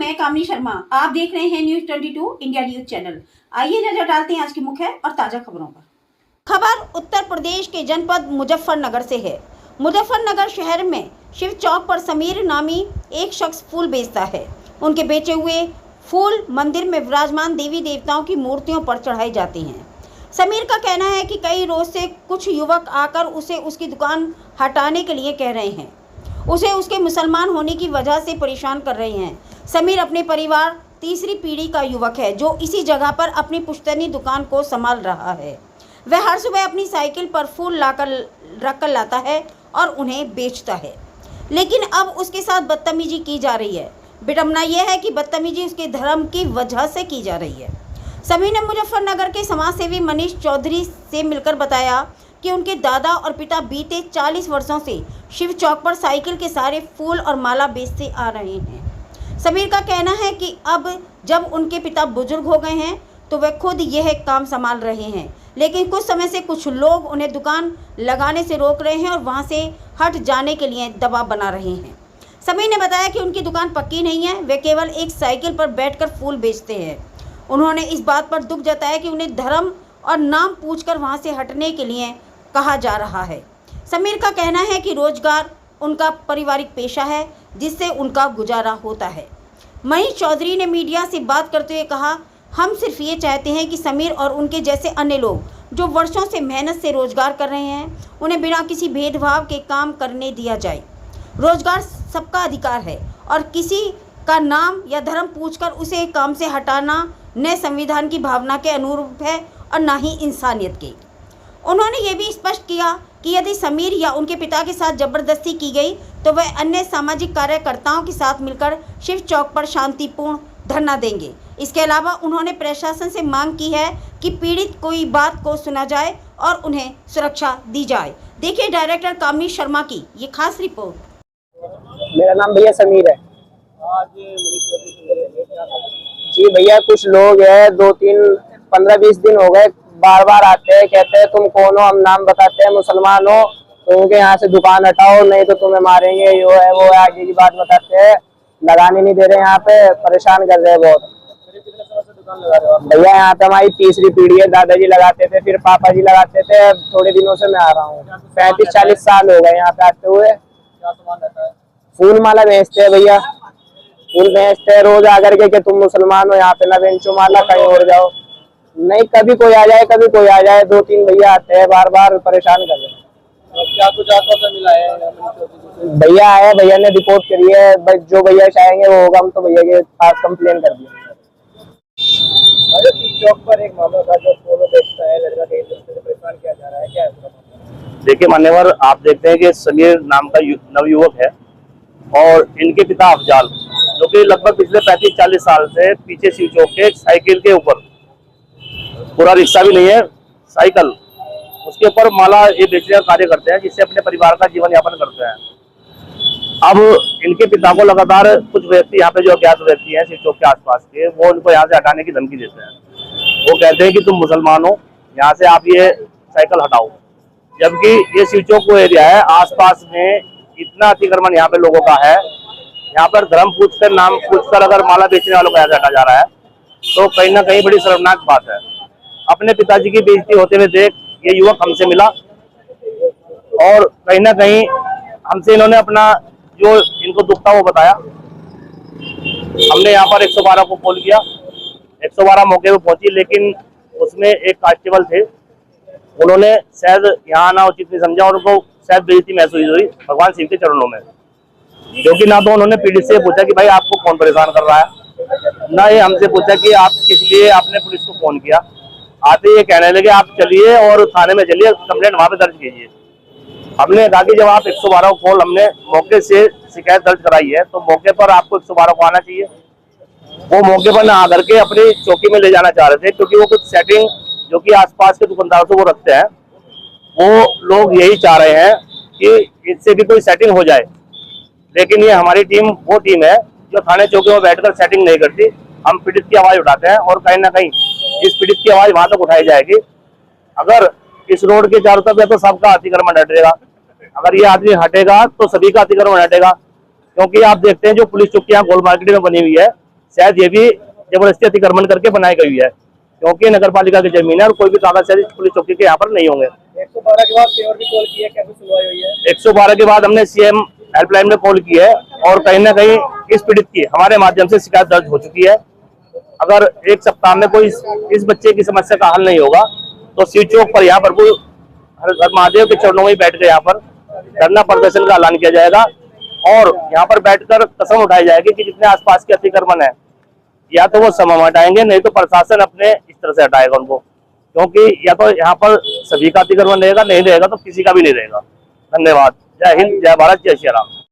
मैं कामनी शर्मा। आप देख रहे हैं न्यूज 22 इंडिया न्यूज चैनल। आइए नजर डालते हैं आज की मुख्य और ताजा खबरों पर। खबर उत्तर प्रदेश के जनपद मुजफ्फरनगर से है। मुजफ्फरनगर शहर में शिव चौक पर समीर नामी एक शख्स फूल बेचता है। उनके बेचे हुए फूल मंदिर में विराजमान देवी देवताओं की मूर्तियों पर चढ़ाए जाते हैं। समीर का कहना है कि कई रोज से कुछ युवक आकर उसे उसकी दुकान हटाने के लिए कह रहे हैं। उसे उसके मुसलमान होने की वजह से परेशान कर रहे हैं। समीर अपने परिवार तीसरी पीढ़ी का युवक है जो इसी जगह पर अपनी पुश्तैनी दुकान को संभाल रहा है। वह हर सुबह अपनी साइकिल पर फूल रखकर लाता है और उन्हें बेचता है, लेकिन अब उसके साथ बदतमीजी की जा रही है। विडंबना यह है कि बदतमीजी उसके धर्म की वजह से की जा रही है। समीर ने मुजफ्फरनगर के समाजसेवी मनीष चौधरी से मिलकर बताया कि उनके दादा और पिता बीते 40 वर्षों से शिव चौक पर साइकिल के सारे फूल और माला बेचते आ रहे हैं। समीर का कहना है कि अब जब उनके पिता बुजुर्ग हो गए हैं तो वे खुद यह काम संभाल रहे हैं, लेकिन कुछ समय से कुछ लोग उन्हें दुकान लगाने से रोक रहे हैं और वहां से हट जाने के लिए दबाव बना रहे हैं। समीर ने बताया कि उनकी दुकान पक्की नहीं है, वे केवल एक साइकिल पर बैठकर फूल बेचते हैं। उन्होंने इस बात पर दुख जताया कि उन्हें धर्म और नाम पूछकर वहां से हटने के लिए कहा जा रहा है। समीर का कहना है कि रोजगार उनका पारिवारिक पेशा है जिससे उनका गुजारा होता है। मनीष चौधरी ने मीडिया से बात करते हुए कहा, हम सिर्फ ये चाहते हैं कि समीर और उनके जैसे अन्य लोग जो वर्षों से मेहनत से रोजगार कर रहे हैं उन्हें बिना किसी भेदभाव के काम करने दिया जाए। रोजगार सबका अधिकार है और किसी का नाम या धर्म पूछकर उसे काम से हटाना न संविधान की भावना के अनुरूप है और न ही इंसानियत के। उन्होंने ये भी स्पष्ट किया कि यदि समीर या उनके पिता के साथ जबरदस्ती की गई तो वह अन्य सामाजिक कार्यकर्ताओं के साथ मिलकर शिव चौक पर शांतिपूर्ण धरना देंगे। इसके अलावा उन्होंने प्रशासन से मांग की है कि पीड़ित कोई बात को सुना जाए और उन्हें सुरक्षा दी जाए। देखिए डायरेक्टर कामनी शर्मा की ये खास रिपोर्ट। मेरा नाम भैया समीर है। जी भैया, कुछ लोग हैं 15-20 दिन हो गए, बार बार आते हैं, कहते हैं तुम कौन हो, हम नाम बताते हैं मुसलमान हो तो उनके यहाँ से दुकान हटाओ नहीं तो तुम्हें मारेंगे, यो है वो है, आगे की बात बताते हैं। लगाने नहीं दे रहे, यहाँ पे परेशान कर रहे हैं बहुत। भैया यहाँ पे हमारी तीसरी पीढ़ी है, दादाजी लगाते थे, फिर पापा जी लगाते थे, थोड़े दिनों से मैं आ रहा हूँ। 35-40 साल हो गए यहाँ पे आते हुए। फूल माला बेचते हैं भैया, फूल बेचते हैं रोज आकर के कि तुम मुसलमान हो यहाँ पे ना बेचो माला, कहीं और जाओ। नहीं, कभी कोई आ जाए कभी कोई आ जाए, 2-3 भैया आते हैं, बार बार परेशान कर रहे हैं। क्या कुछ आश्वासन मिला है? भैया आए, भैया ने रिपोर्ट करी है, जो भैया चाहेंगे वो होगा। हम तो भैया के पास कंप्लेन कर दिया। चौक पर एक मामला था जो फूलों बेचता है लड़का, कई दिन से परेशान किया जा रहा है, क्या है? देखिए मान्यवर, आप देखते हैं कि समीर नाम का नवयुवक है और इनके पिता अफजाल जो कि लगभग पिछले 35-40 साल से पीछे शिव चौक के साइकिल के ऊपर, पूरा रिक्शा भी नहीं है, साइकिल, उसके ऊपर माला ये बेचने का कार्य करते हैं, जिससे अपने परिवार का जीवन यापन करते हैं। अब इनके पिता को लगातार कुछ व्यक्ति यहाँ पे जो अज्ञात व्यक्ति हैं शिव चौक के आसपास के, वो उनको यहाँ से हटाने की धमकी देते हैं। वो कहते हैं कि तुम मुसलमान हो, यहाँ से आप ये साइकिल हटाओ। जबकि ये शिव चौक वो एरिया है, आसपास में इतना अतिक्रमण यहाँ पे लोगों का है। यहाँ पर धर्म पूछकर, नाम पूछकर अगर माला बेचने वालों को यहाँ से हटा जा रहा है तो कहीं ना कहीं बड़ी शर्मनाक बात है। अपने पिताजी की बेइज्जती होते हुए देख ये युवक हमसे मिला और कहीं ना कहीं हमसे इन्होंने अपना जो इनको दुख था वो बताया। हमने यहाँ पर 112 को कॉल किया, 112 मौके पे पहुंची, लेकिन उसमें एक कांस्टेबल थे, उन्होंने शायद यहाँ आना उचित नहीं समझा और उनको शायद बेइज्जती महसूस हुई भगवान शिव के चरणों में, क्योंकि ना तो उन्होंने पीड़ित से पूछा कि भाई आपको कौन परेशान कर रहा है, ना ये हमसे पूछा कि आप किस लिए आपने पुलिस को फोन किया। आते ये कहने लगे आप चलिए और थाने में चलिए, कंप्लेंट वहां पे दर्ज कीजिए। हमने कहा कि जब आप 112 को कॉल, हमने मौके से शिकायत दर्ज कराई है तो मौके पर आपको 112 को आना चाहिए। वो मौके पर ना आकर के अपनी चौकी में ले जाना चाह रहे थे, क्योंकि वो कुछ सेटिंग जो कि आसपास के दुकानदारों से वो रखते हैं, वो लोग यही चाह रहे हैं कि इससे भी कोई सेटिंग हो जाए। लेकिन ये हमारी टीम वो टीम है जो थाने चौकी में बैठकर सेटिंग नहीं करती। हम पीड़ित की आवाज उठाते हैं और कहीं ना कहीं इस पीड़ित की आवाज वहां तक उठाई जाएगी। अगर इस रोड के चारों तरफ तो सबका अतिक्रमण हटेगा, अगर ये आदमी हटेगा तो सभी का अतिक्रमण हटेगा। क्योंकि आप देखते हैं जो पुलिस चौकी यहाँ गोल मार्केट में बनी हुई है, शायद ये भी जबरदस्ती अतिक्रमण करके बनाई गई है, क्योंकि नगर पालिका की जमीन है और कोई भी कागज पुलिस चौकी के यहाँ पर नहीं होंगे। 112 के बाद और भी कॉल किया, कैसे सुनवाई हुई है? 112 के बाद हमने सीएम हेल्पलाइन में कॉल की है और कहीं ना कहीं इस पीड़ित की हमारे माध्यम से शिकायत दर्ज हो चुकी है। अगर एक सप्ताह में कोई इस बच्चे की समस्या का हल नहीं होगा तो शिव चौक पर यहाँ पर हर महादेव के चरणों में बैठ के यहाँ पर धरना प्रदर्शन का ऐलान किया जाएगा और यहाँ पर बैठकर कसम उठाई जाएगी कि जितने आसपास के अतिक्रमण है या तो वो समय हटाएंगे, नहीं तो प्रशासन अपने इस तरह से हटाएगा उनको, क्योंकि या तो यहाँ पर सभी का अतिक्रमण रहेगा, नहीं रहेगा तो किसी का भी नहीं रहेगा। धन्यवाद। जय हिंद, जय भारत, जय श्री राम।